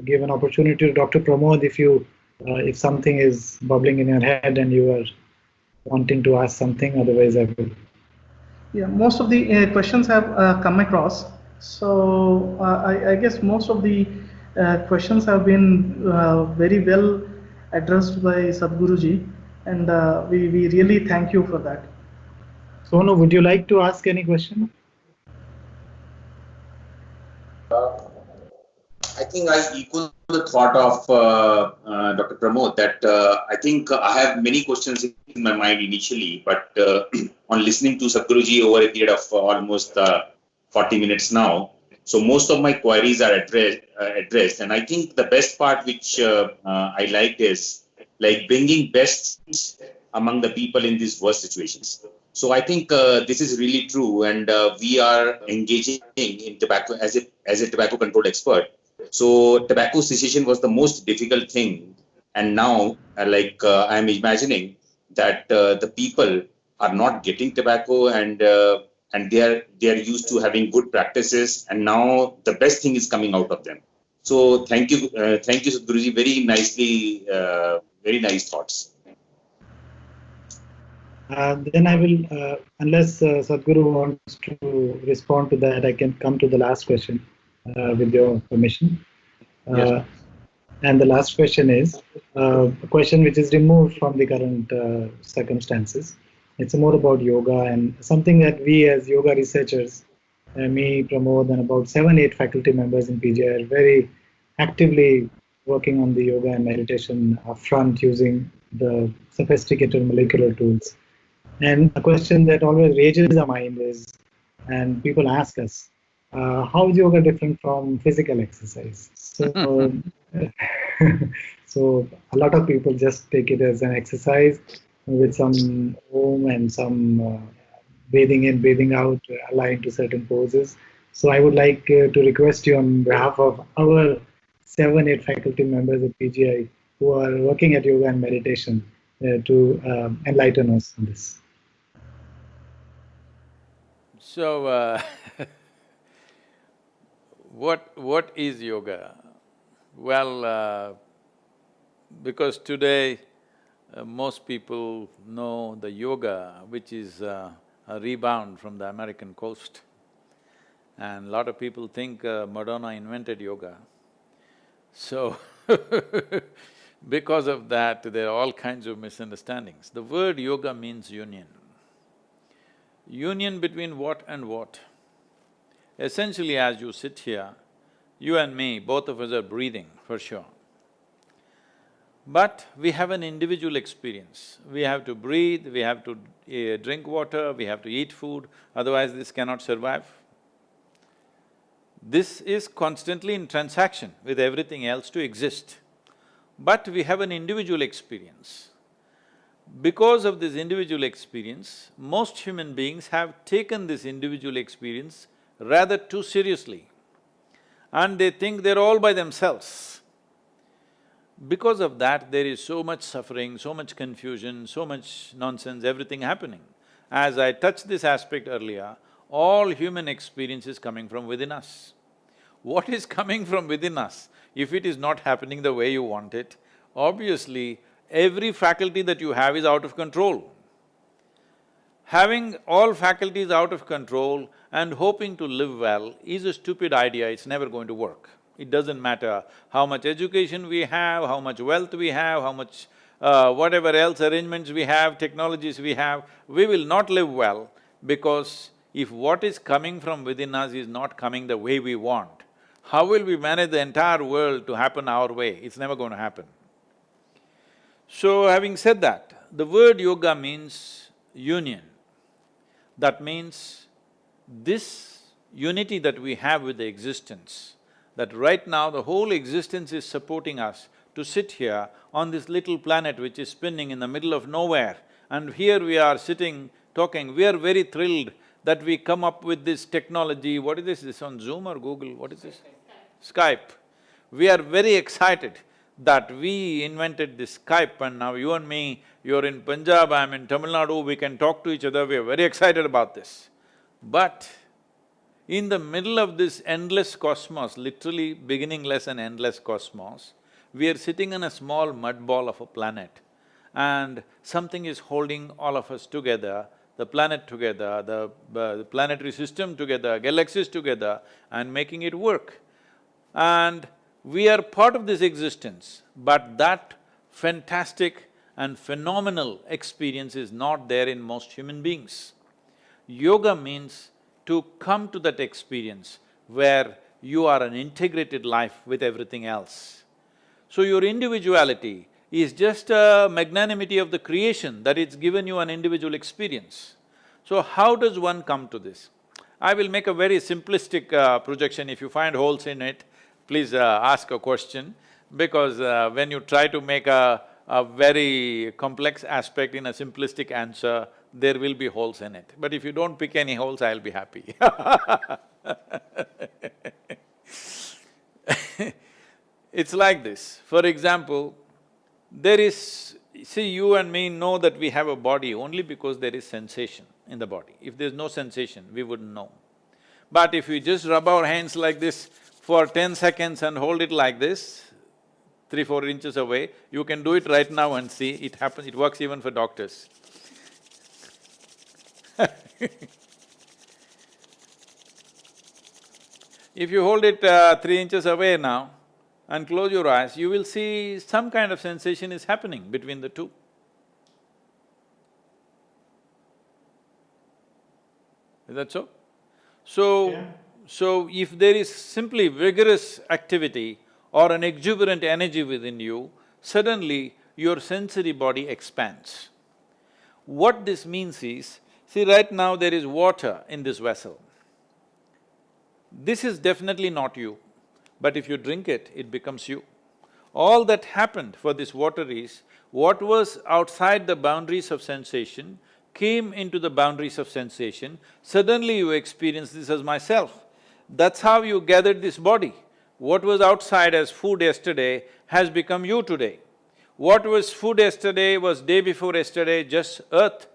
give an opportunity to Dr. Pramod if something is bubbling in your head and you are wanting to ask something, otherwise I will… Yeah, most of the questions have come across. So I guess most of the questions have been very well addressed by Sadhguruji, and we really thank you for that. Sonu, would you like to ask any question? I think I equal the thought of Dr. Pramod that I think I have many questions in my mind initially, but on listening to Sadhguruji over a period of almost 40 minutes now, so most of my queries are addressed, and I think the best part which I liked is like bringing best among the people in these worst situations. So I think this is really true, and we are engaging in tobacco as a tobacco control expert. So tobacco cessation was the most difficult thing, and now I'm imagining that the people are not getting tobacco, and they are used to having good practices, and now the best thing is coming out of them. So thank you, Sadhguruji. Very nice thoughts. Then I will, unless Sadhguru wants to respond to that, I can come to the last question with your permission. Yes. And the last question is a question which is removed from the current circumstances. It's more about yoga and something that we as yoga researchers, me, Pramod, and about 7-8 faculty members in PGI are very actively working on the yoga and meditation front using the sophisticated molecular tools. And a question that always rages our mind is, and people ask us, how is yoga different from physical exercise? So, so a lot of people just take it as an exercise with some om and some breathing in, breathing out, aligned to certain poses. So I would like to request you on behalf of our 7-8 faculty members at PGI who are working at yoga and meditation to enlighten us on this. So, what is yoga? Well, because today most people know the yoga, which is a rebound from the American coast. And a lot of people think Madonna invented yoga. So because of that, there are all kinds of misunderstandings. The word yoga means union. Union between what and what? Essentially, as you sit here, you and me, both of us are breathing, for sure. But we have an individual experience. We have to breathe, we have to drink water, we have to eat food, otherwise this cannot survive. This is constantly in transaction with everything else to exist. But we have an individual experience. Because of this individual experience, most human beings have taken this individual experience rather too seriously, and they think they're all by themselves. Because of that, there is so much suffering, so much confusion, so much nonsense, everything happening. As I touched this aspect earlier, all human experience is coming from within us. What is coming from within us, if it is not happening the way you want it, obviously every faculty that you have is out of control. Having all faculties out of control and hoping to live well is a stupid idea, it's never going to work. It doesn't matter how much education we have, how much wealth we have, how much whatever else arrangements we have, technologies we have, we will not live well, because if what is coming from within us is not coming the way we want, how will we manage the entire world to happen our way? It's never going to happen. So, having said that, the word yoga means union. That means this unity that we have with the existence, that right now the whole existence is supporting us to sit here on this little planet which is spinning in the middle of nowhere, and here we are sitting, talking. We are very thrilled that we come up with this technology. What is this? This on Zoom or Google? What is this? Skype. We are very excited that we invented this Skype, and now you and me, you're in Punjab, I'm in Tamil Nadu, we can talk to each other, we are very excited about this. But in the middle of this endless cosmos, literally beginningless and endless cosmos, we are sitting in a small mud ball of a planet, and something is holding all of us together, the planet together, the planetary system together, galaxies together, and making it work. And we are part of this existence, but that fantastic and phenomenal experience is not there in most human beings. Yoga means to come to that experience where you are an integrated life with everything else. So your individuality is just a magnanimity of the creation, that it's given you an individual experience. So how does one come to this? I will make a very simplistic projection. If you find holes in it, please ask a question, because when you try to make a a very complex aspect in a simplistic answer, there will be holes in it. But if you don't pick any holes, I'll be happy It's like this. For example, there is… see, you and me know that we have a body only because there is sensation in the body. If there's no sensation, we wouldn't know. But if we just rub our hands like this for 10 seconds and hold it like this, 3-4 inches away, you can do it right now and see, it happens, it works even for doctors. If you hold it 3 inches away now and close your eyes, you will see some kind of sensation is happening between the two. Is that so? So if there is simply vigorous activity or an exuberant energy within you, suddenly your sensory body expands. What this means is, see, right now there is water in this vessel. This is definitely not you, but if you drink it, it becomes you. All that happened for this water is, what was outside the boundaries of sensation came into the boundaries of sensation, suddenly you experience this as myself. That's how you gathered this body. What was outside as food yesterday has become you today. What was food yesterday was day before yesterday just earth.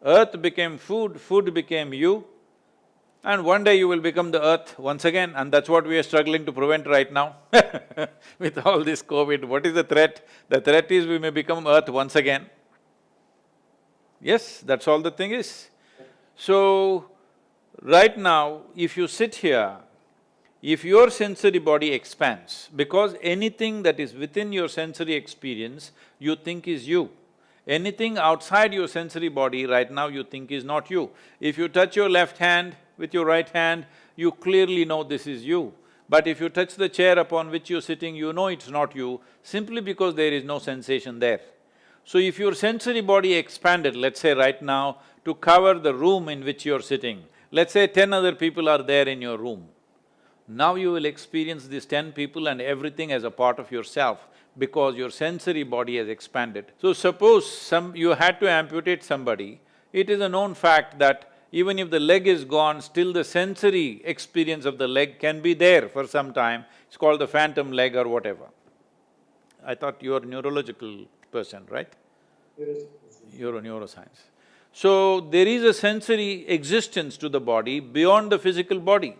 Earth became food, food became you, and one day you will become the earth once again, and that's what we are struggling to prevent right now with all this COVID. What is the threat? The threat is we may become earth once again. Yes, that's all the thing is. So, right now, if you sit here, if your sensory body expands, because anything that is within your sensory experience, you think is you. Anything outside your sensory body right now you think is not you. If you touch your left hand with your right hand, you clearly know this is you. But if you touch the chair upon which you're sitting, you know it's not you, simply because there is no sensation there. So if your sensory body expanded, let's say right now, to cover the room in which you're sitting, let's say 10 other people are there in your room, now you will experience these 10 people and everything as a part of yourself because your sensory body has expanded. So suppose you had to amputate somebody, it is a known fact that even if the leg is gone, still the sensory experience of the leg can be there for some time. It's called the phantom leg or whatever. I thought you're a neurological person, right? You're a neuroscience. So, there is a sensory existence to the body beyond the physical body.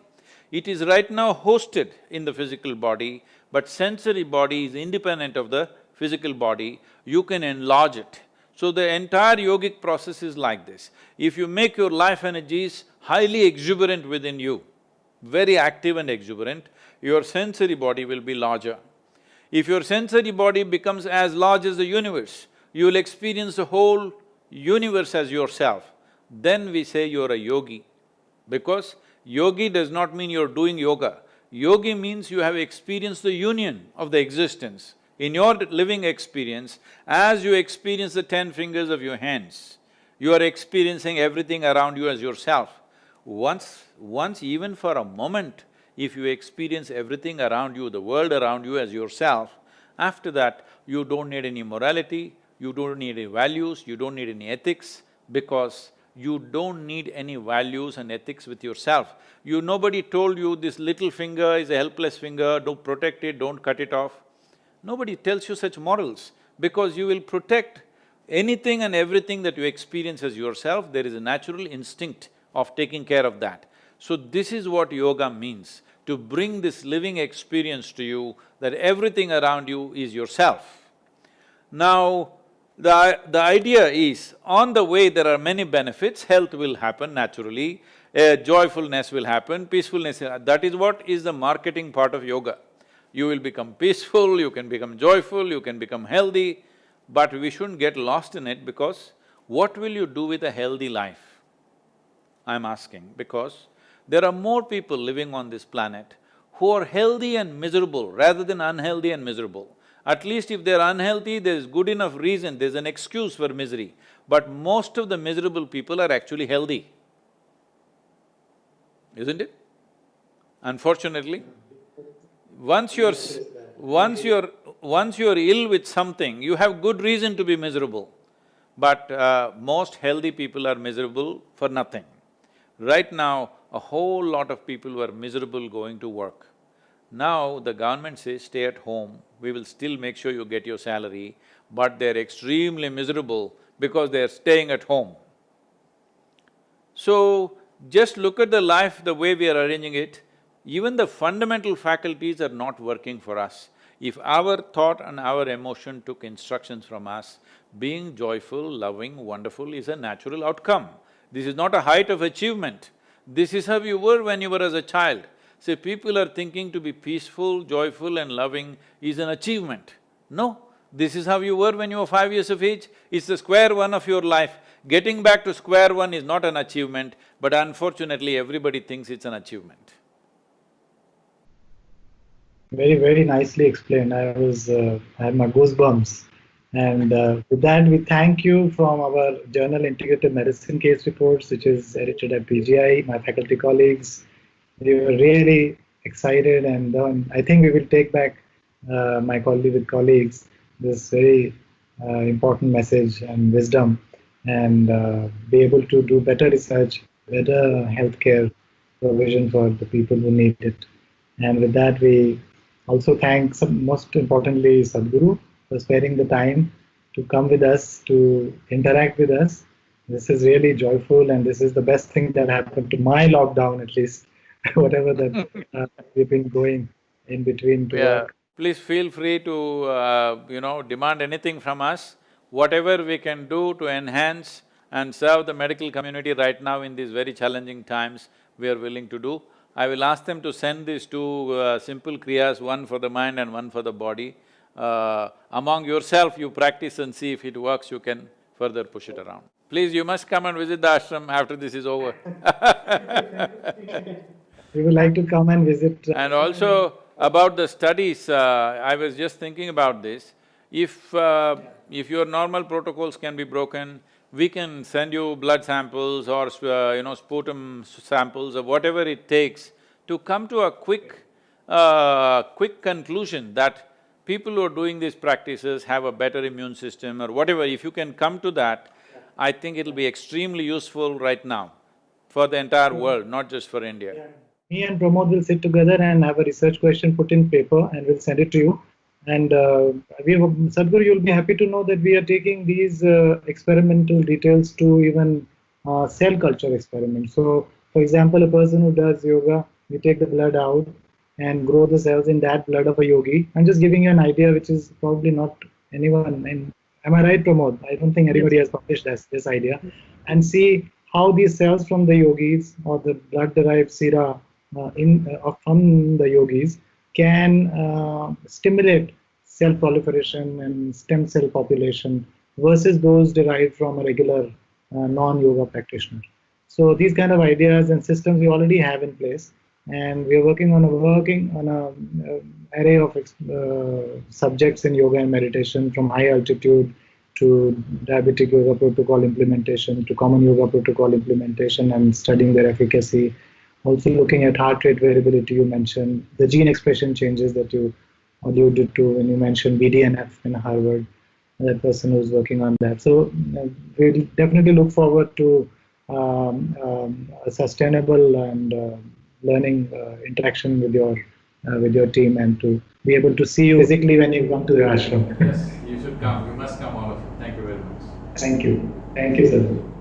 It is right now hosted in the physical body, but sensory body is independent of the physical body, you can enlarge it. So the entire yogic process is like this. If you make your life energies highly exuberant within you, very active and exuberant, your sensory body will be larger. If your sensory body becomes as large as the universe, you will experience the whole universe as yourself. Then we say you're a yogi, because yogi does not mean you're doing yoga. Yogi means you have experienced the union of the existence. In your living experience, as you experience the 10 fingers of your hands, you are experiencing everything around you as yourself. Once even for a moment, if you experience everything around you, the world around you as yourself, after that, you don't need any morality, you don't need any values, you don't need any ethics, because you don't need any values and ethics with yourself. Nobody told you this little finger is a helpless finger, don't protect it, don't cut it off. Nobody tells you such morals, because you will protect anything and everything that you experience as yourself. There is a natural instinct of taking care of that. So this is what yoga means, to bring this living experience to you, that everything around you is yourself. Now, the idea is, on the way there are many benefits, health will happen naturally, joyfulness will happen, peacefulness, that is what is the marketing part of yoga. You will become peaceful, you can become joyful, you can become healthy, but we shouldn't get lost in it, because what will you do with a healthy life? I'm asking, because there are more people living on this planet who are healthy and miserable rather than unhealthy and miserable. At least if they're unhealthy, there's good enough reason, there's an excuse for misery. But most of the miserable people are actually healthy, isn't it? Unfortunately, once you're once you're ill with something, you have good reason to be miserable. But most healthy people are miserable for nothing. Right now, a whole lot of people were miserable going to work. Now the government says, stay at home, we will still make sure you get your salary, but they're extremely miserable because they're staying at home. So, just look at the life the way we are arranging it, even the fundamental faculties are not working for us. If our thought and our emotion took instructions from us, being joyful, loving, wonderful is a natural outcome. This is not a height of achievement. This is how you were when you were as a child. Say, people are thinking to be peaceful, joyful and loving is an achievement. No, this is how you were when you were 5 years of age. It's the square one of your life. Getting back to square one is not an achievement, but unfortunately everybody thinks it's an achievement. Very, very nicely explained. I had my goosebumps. And with that, we thank you from our journal Integrative Medicine Case Reports, which is edited at PGI, my faculty colleagues. We were really excited, and I think we will take back my colleagues this very important message and wisdom, and be able to do better research, better healthcare provision for the people who need it. And with that, we also thank, most importantly, Sadhguru for sparing the time to come with us, to interact with us. This is really joyful, and this is the best thing that happened to my lockdown, at least, whatever that we've been going in between to work. Please feel free to, demand anything from us. Whatever we can do to enhance and serve the medical community right now in these very challenging times, we are willing to do. I will ask them to send these two simple kriyas, one for the mind and one for the body. Among yourself, you practice and see if it works, you can further push it around. Please, you must come and visit the ashram after this is over. We would like to come and visit. And also, about the studies, I was just thinking about this. If your normal protocols can be broken, we can send you blood samples or sputum samples or whatever it takes to come to a quick conclusion that people who are doing these practices have a better immune system or whatever. If you can come to that, I think it'll be extremely useful right now for the entire world, not just for India. Yeah. Me and Pramod will sit together and have a research question put in paper, and we'll send it to you. And Sadhguru, you'll be happy to know that we are taking these experimental details to even cell culture experiments. So, for example, a person who does yoga, we take the blood out and grow the cells in that blood of a yogi. I'm just giving you an idea, which is probably not anyone. And am I right, Pramod? I don't think anybody has published this idea. And see how these cells from the yogis or the blood-derived sera from the yogis can stimulate cell proliferation and stem cell population versus those derived from a regular non-yoga practitioner. So these kind of ideas and systems we already have in place, and we are working on an array of subjects in yoga and meditation, from high altitude to diabetic yoga protocol implementation to common yoga protocol implementation and studying their efficacy. Also looking at heart rate variability, you mentioned the gene expression changes that you alluded to when you mentioned BDNF in Harvard, that person who's working on that. So we'll definitely look forward to a sustainable and learning interaction with your team, and to be able to see you physically when you come to the ashram. Yes, you should come. You must come, all of you. Thank you very much. Thank you. Thank you, sir.